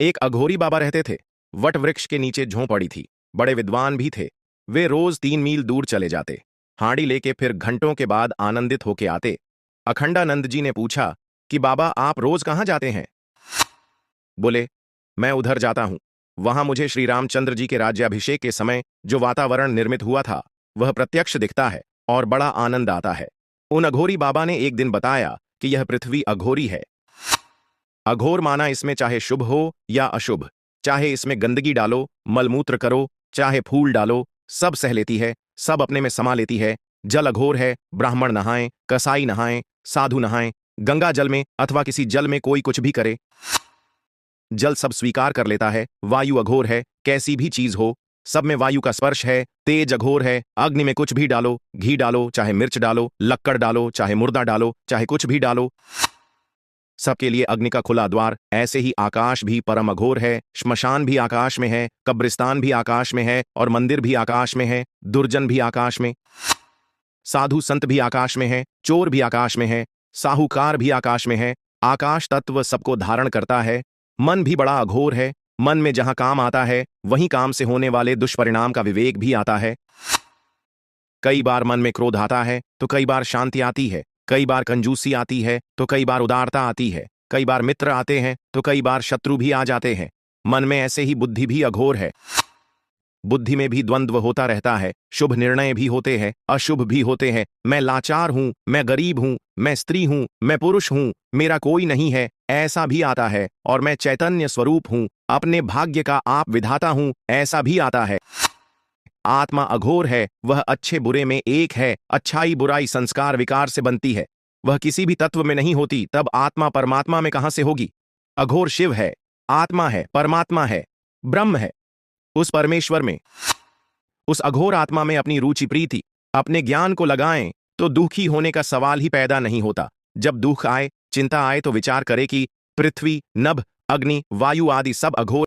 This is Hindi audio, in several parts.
एक अघोरी बाबा रहते थे। वट वृक्ष के नीचे झोंपड़ी थी। बड़े विद्वान भी थे। वे रोज 3 मील दूर चले जाते, हांडी लेके फिर घंटों के बाद आनंदित होके आते। अखंडानंद जी ने पूछा कि बाबा आप रोज कहाँ जाते हैं? बोले, मैं उधर जाता हूं। वहां मुझे श्री रामचंद्र जी के राज्याभिषेक के समय जो वातावरण निर्मित हुआ था वह प्रत्यक्ष दिखता है और बड़ा आनंद आता है। उन अघोरी बाबा ने एक दिन बताया कि यह पृथ्वी अघोरी है। अघोर माना इसमें चाहे शुभ हो या अशुभ, चाहे इसमें गंदगी डालो, मलमूत्र करो, चाहे फूल डालो, सब सह लेती है, सब अपने में समा लेती है। जल अघोर है, ब्राह्मण नहाएं, कसाई नहाएं, साधु नहाएं, गंगा जल में अथवा किसी जल में कोई कुछ भी करे, जल सब स्वीकार कर लेता है। वायु अघोर है, कैसी भी चीज हो सब में वायु का स्पर्श है। तेज अघोर है, अग्नि में कुछ भी डालो, घी डालो, चाहे मिर्च डालो, लक्कड़ डालो, चाहे मुर्दा डालो, चाहे कुछ भी डालो, सबके लिए अग्नि का खुला द्वार। ऐसे ही आकाश भी परम अघोर है। श्मशान भी आकाश में है, कब्रिस्तान भी आकाश में है, और मंदिर भी आकाश में है, दुर्जन भी आकाश में, साधु संत भी आकाश में है, चोर भी आकाश में है, साहूकार भी आकाश में है। आकाश तत्व सबको धारण करता है। मन भी बड़ा अघोर है। मन में जहां काम आता है वहीं काम से होने वाले दुष्परिणाम का विवेक भी आता है। कई बार मन में क्रोध आता है तो कई बार शांति आती है, कई बार कंजूसी आती है तो कई बार उदारता आती है, कई बार मित्र आते हैं तो कई बार शत्रु भी आ जाते हैं। मन में ऐसे ही बुद्धि भी अघोर है। बुद्धि में भी द्वंद्व होता रहता है। शुभ निर्णय भी होते हैं, अशुभ भी होते हैं। मैं लाचार हूं, मैं गरीब हूं, मैं स्त्री हूं, मैं पुरुष हूं, मेरा कोई नहीं है, ऐसा भी आता है। और मैं चैतन्य स्वरूप हूं, अपने भाग्य का आप विधाता हूं, ऐसा भी आता है। आत्मा अघोर है, वह अच्छे बुरे में एक है। अच्छाई बुराई संस्कार विकार से बनती है, वह किसी भी तत्व में नहीं होती। तब आत्मा परमात्मा में कहां से होगी? अघोर शिव है, आत्मा है, परमात्मा है, ब्रह्म है। उस परमेश्वर में, उस अघोर आत्मा में अपनी रुचि प्रीति, अपने ज्ञान को लगाएं तो दुखी होने का सवाल ही पैदा नहीं होता। जब दुख आए, चिंता आए तो विचार करे कि पृथ्वी, नभ, अग्नि, वायु आदि सब अघोर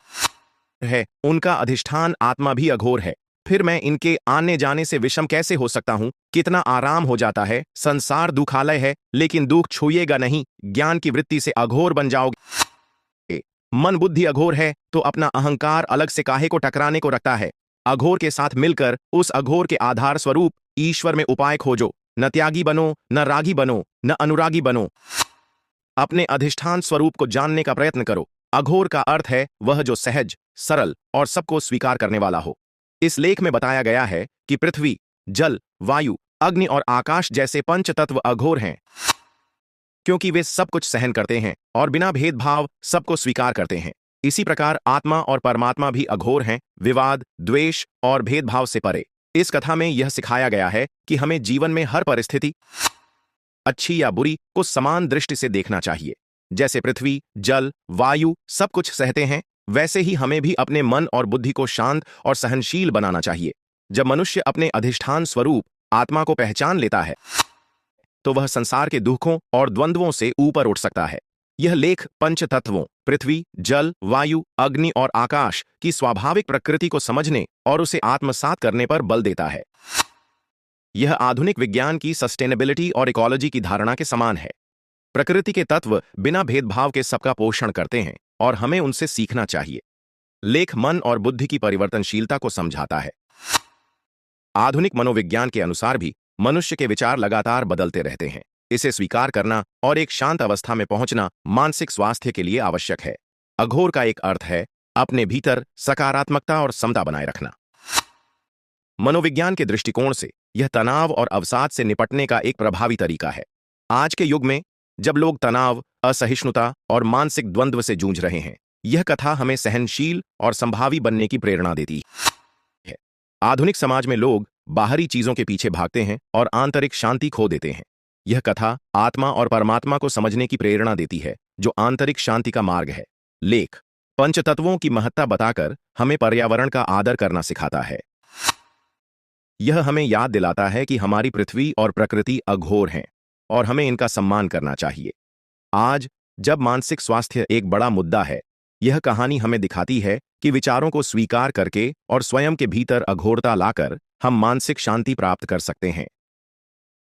है, उनका अधिष्ठान आत्मा भी अघोर है। फिर मैं इनके आने जाने से विषम कैसे हो सकता हूं? कितना आराम हो जाता है। संसार दुखालय है, लेकिन दुख छूएगा नहीं। ज्ञान की वृत्ति से अघोर बन जाओगे। मन बुद्धि अघोर है तो अपना अहंकार अलग से काहे को टकराने को रखता है? अघोर के साथ मिलकर उस अघोर के आधार स्वरूप ईश्वर में उपाय खोजो। न त्यागी बनो, न रागी बनो, न अनुरागी बनो। अपने अधिष्ठान स्वरूप को जानने का प्रयत्न करो। अघोर का अर्थ है वह जो सहज, सरल और सबको स्वीकार करने वाला हो। इस लेख में बताया गया है कि पृथ्वी, जल, वायु, अग्नि और आकाश जैसे पंच तत्व अघोर हैं, क्योंकि वे सब कुछ सहन करते हैं और बिना भेदभाव सबको स्वीकार करते हैं। इसी प्रकार आत्मा और परमात्मा भी अघोर हैं, विवाद, द्वेष और भेदभाव से परे। इस कथा में यह सिखाया गया है कि हमें जीवन में हर परिस्थिति, अच्छी या बुरी, को समान दृष्टि से देखना चाहिए। जैसे पृथ्वी, जल, वायु सब कुछ सहते हैं, वैसे ही हमें भी अपने मन और बुद्धि को शांत और सहनशील बनाना चाहिए। जब मनुष्य अपने अधिष्ठान स्वरूप आत्मा को पहचान लेता है तो वह संसार के दुखों और द्वंद्वों से ऊपर उठ सकता है। यह लेख पंच तत्वों पृथ्वी, जल, वायु, अग्नि और आकाश की स्वाभाविक प्रकृति को समझने और उसे आत्मसात करने पर बल देता है। यह आधुनिक विज्ञान की सस्टेनेबिलिटी और इकोलॉजी की धारणा के समान है। प्रकृति के तत्व बिना भेदभाव के सबका पोषण करते हैं और हमें उनसे सीखना चाहिए। लेख मन और बुद्धि की परिवर्तनशीलता को समझाता है। आधुनिक मनोविज्ञान के अनुसार भी मनुष्य के विचार लगातार बदलते रहते हैं। इसे स्वीकार करना और एक शांत अवस्था में पहुंचना मानसिक स्वास्थ्य के लिए आवश्यक है। अघोर का एक अर्थ है अपने भीतर सकारात्मकता और समता बनाए रखना। मनोविज्ञान के दृष्टिकोण से यह तनाव और अवसाद से निपटने का एक प्रभावी तरीका है। आज के युग में जब लोग तनाव, असहिष्णुता और मानसिक द्वंद्व से जूझ रहे हैं, यह कथा हमें सहनशील और संभावी बनने की प्रेरणा देती है। आधुनिक समाज में लोग बाहरी चीजों के पीछे भागते हैं और आंतरिक शांति खो देते हैं। यह कथा आत्मा और परमात्मा को समझने की प्रेरणा देती है, जो आंतरिक शांति का मार्ग है। लेख पंचतत्वों की महत्ता बताकर हमें पर्यावरण का आदर करना सिखाता है। यह हमें याद दिलाता है कि हमारी पृथ्वी और प्रकृति अघोर हैं और हमें इनका सम्मान करना चाहिए। आज जब मानसिक स्वास्थ्य एक बड़ा मुद्दा है, यह कहानी हमें दिखाती है कि विचारों को स्वीकार करके और स्वयं के भीतर अघोरता लाकर हम मानसिक शांति प्राप्त कर सकते हैं।